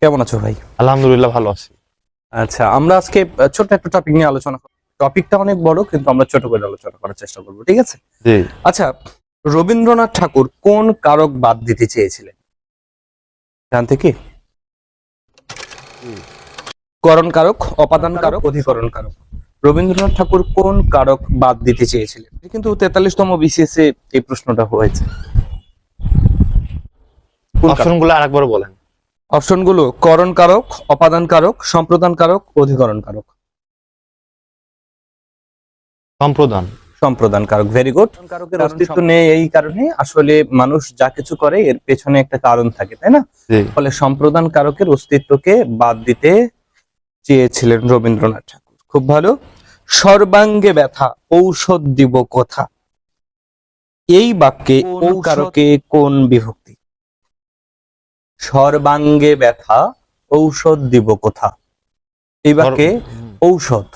কেমন আছো ভাই? আলহামদুলিল্লাহ ভালো আছি। আচ্ছা, আমরা আজকে ছোট্ট একটা টপিক নিয়ে আলোচনা করব। টপিকটা অনেক বড়, কিন্তু আমরা ছোট করে আলোচনা করার চেষ্টা করব, ঠিক আছে? জি। আচ্ছা, রবীন্দ্রনাথ ঠাকুর কোন কারক বাদ দিতে চেয়েছিলেন জানতে কি? করণ কারক, অপাদান কারক, অধিকরণ কারক। রবীন্দ্রনাথ ঠাকুর কোন কারক বাদ দিতে চেয়েছিলেন? কিন্তু 43তম বিসিএস এ এই প্রশ্নটা হয়েছে। কোন কারক? অপশনগুলো আরেকবার বলেন। অপশনগুলো: করণ কারক, অপাদান কারক, সম্প্রদান কারক, অধিকরণ কারক। সম্প্রদান। সম্প্রদান কারক, ভেরি গুড। কারকের অস্তিত্ব নেই এই কারণে, আসলে মানুষ যা কিছু করে এর পেছনে একটা কারণ থাকে, তাই না? জি। ফলে সম্প্রদান কারকের অস্তিত্বকে বাদ দিতে চেয়েছিলেন রবীন্দ্রনাথ ঠাকুর। খুব ভালো। সর্বাঙ্গে ব্যথা ঔষধ দিব কোথা, এই বাক্যে ঔ কারকে কোন বিভক্তি? সর্বাঙ্গে ব্যথা ঔষধ দিব কোথা, এই বাক্যে ঔষধ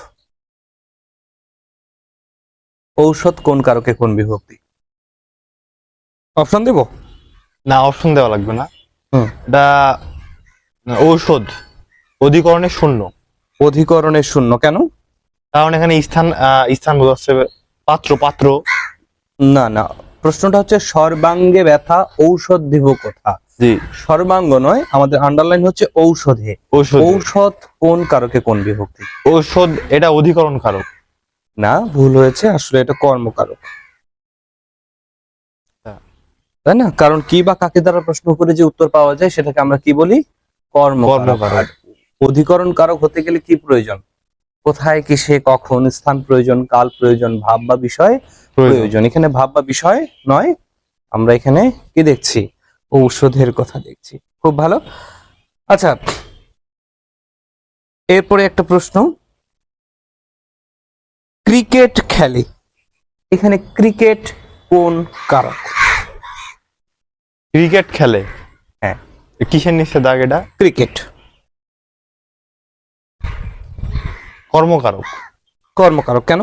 ঔষধ কোন কারকে কোন বিভক্তি? অপশন দেব? না, অপশন দেওয়া লাগবে না। হুম। এটা ঔষধ অধিকরণে শূন্য। অধিকরণের শূন্য কেন? কারণ এখানে স্থান বোঝাচ্ছে পাত্র পাত্র। না না, প্রশ্নটা হচ্ছে সর্বাঙ্গে ব্যথা ঔষধ দিব কোথা। জি। সর্বাঙ্গ নয়, আমাদের আন্ডারলাইন হচ্ছে ঔষধে। ঔষধ। ঔষধ কোন কারকে কোন বিভক্তি? ঔষধ এটা অধিকরণ কারক। না, ভুল হয়েছে, আসলে এটা কর্মকারক, তাই না? কারণ কি বা কাকে দ্বারা প্রশ্ন করে যে উত্তর পাওয়া যায় সেটাকে আমরা কি বলি? কর্মকারক। কর্মকারক। অধিকরণ কারক হতে গেলে কি প্রয়োজন? কোথায়, কিসে, কখন, স্থান প্রয়োজন, কাল প্রয়োজন, ভাব বা বিষয় প্রয়োজন। এখানে ভাব বা বিষয় নয়, আমরা এখানে কি দেখছি? ঔষধের কথা দেখছি। খুব ভালো। আচ্ছা, এরপরে একটা প্রশ্ন। ক্রিকেট খেলে, এখানে ক্রিকেট কোন কারক? ক্রিকেট খেলে, হ্যাঁ। কিসের নিচে দাগ? এটা ক্রিকেট কর্মকারক। কর্মকারক কেন?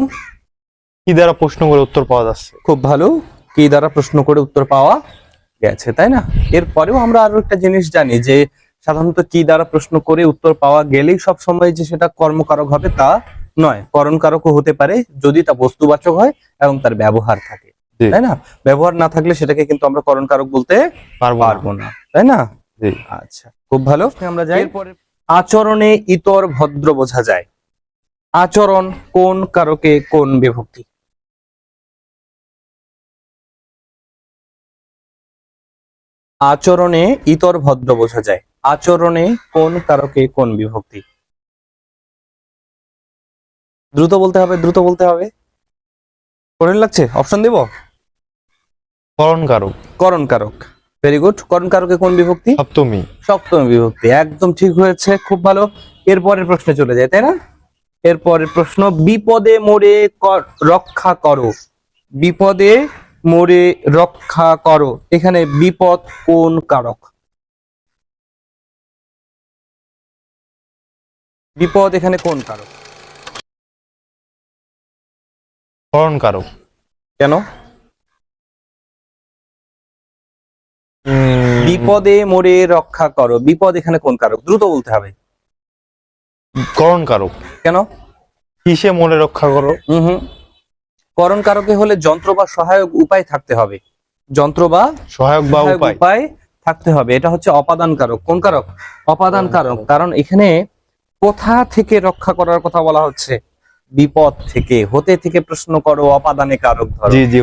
কি দ্বারা প্রশ্ন করে উত্তর পাওয়া যাচ্ছে। খুব ভালো, কি দ্বারা প্রশ্ন করে উত্তর পাওয়া গেছে, তাই না? এরপরেও আমরা আরো একটা জিনিস জানি যে সাধারণত কি দ্বারা প্রশ্ন করে উত্তর পাওয়া গেলেই সব সময় যে সেটা কর্মকারক হবে তা নয়, করণ কারকও হতে পারে যদি তা বস্তুবাচক হয় এবং তার ব্যবহার থাকে, তাই না? ব্যবহার না থাকলে সেটাকে কিন্তু আমরা করণ কারক বলতে পারবো না, তাই না? আচ্ছা, খুব ভালো। আমরা যাই। আচরণে ইতর ভদ্র বোঝা যায়, আচরণ কোন কারকে কোন বিভক্তি? আচরণে ইতর ভদ্র বোঝা যায়, আচরণে কোন কারকে কোন বিভক্তি? দ্রুত বলতে হবে, দ্রুত বলতে হবে। কঠিন লাগছে? অপশন দেব? করণ কারক। করণ কারক, ভেরি গুড। করণ কারকে কোন বিভক্তি? সপ্তমী। সপ্তমী বিভক্তি, একদম ঠিক হয়েছে, খুব ভালো। এরপরের প্রশ্নে চলে যায়, তাই না? এরপরের প্রশ্ন, বিপদে মোরে রক্ষা করো, বিপদে মোরে রক্ষা করো, এখানে বিপদ কোন কারক? বিপদ এখানে কোন কারক? করণ কারক। কেন? বিপদে মোরে রক্ষা করো, বিপদ এখানে কোন কারক? দ্রুত বলতে হবে। করণ কারক। কেন? কিসে মনে রক্ষা করো? করণ কারকে হলে যন্ত্র বা সহায়ক উপায় থাকতে হবে, যন্ত্র বা সহায়ক বা উপায় থাকতে হবে। এটা হচ্ছে অপাদান কারক। কোন কারক? অপাদান কারক। কারণ এখানে কোথা থেকে রক্ষা করার কথা বলা হচ্ছে? বিপদ থেকে। হতে থেকে প্রশ্ন করো, অপাদানে কারক ধরো। জি জি,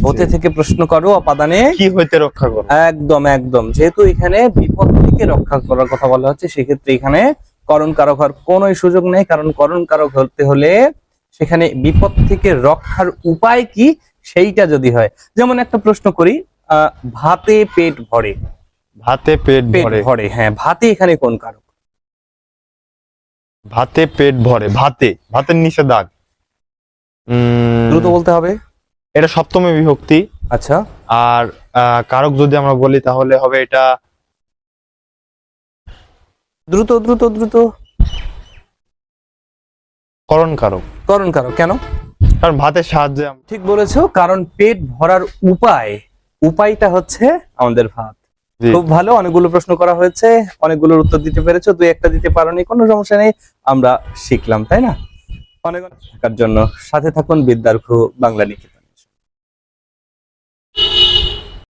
হতে থেকে প্রশ্ন করো, অপাদানে কি হইতে রক্ষা করো। একদম একদম। যেহেতু এখানে বিপদ থেকে রক্ষা করার কথা বলা হচ্ছে, সেক্ষেত্রে এখানে করণ কারক হওয়ার কোনো সুযোগ নেই, কারণ করণ কারক হতে হলে সেখানে বিপদ থেকে রক্ষার উপায় কি সেইটা যদি হয়। যেমন একটা প্রশ্ন করি, ভাতে পেট ভরে, ভাতে পেট ভরে। হ্যাঁ, ভাতে এখানে কোন কারক? ভাতে পেট ভরে, ভাতের নিচে দাগ। দ্রুত বলতে হবে। এটা সপ্তমী বিভক্তি। আচ্ছা, আর কারক যদি আমরা বলি তাহলে হবে এটা দ্রুত দ্রুত দ্রুত। করণ কারক। করণ কারক কেন? কারণ ভাতের সাহায্যে ঠিক বলেছো, কারণ পেট ভরার উপায়টা হচ্ছে আমাদের ভাত। জি। খুব ভালো, অনেকগুলো প্রশ্ন করা হয়েছে, অনেকগুলোর উত্তর দিতে পেরেছো, দুই একটা দিতে পারোনি, কোনো সমস্যা নেই, আমরা শিখলাম, তাই না? অনেক অনেক থাকার জন্য সাথে থাকুন বিদ্যার্ঘ বাংলা নিকেতন।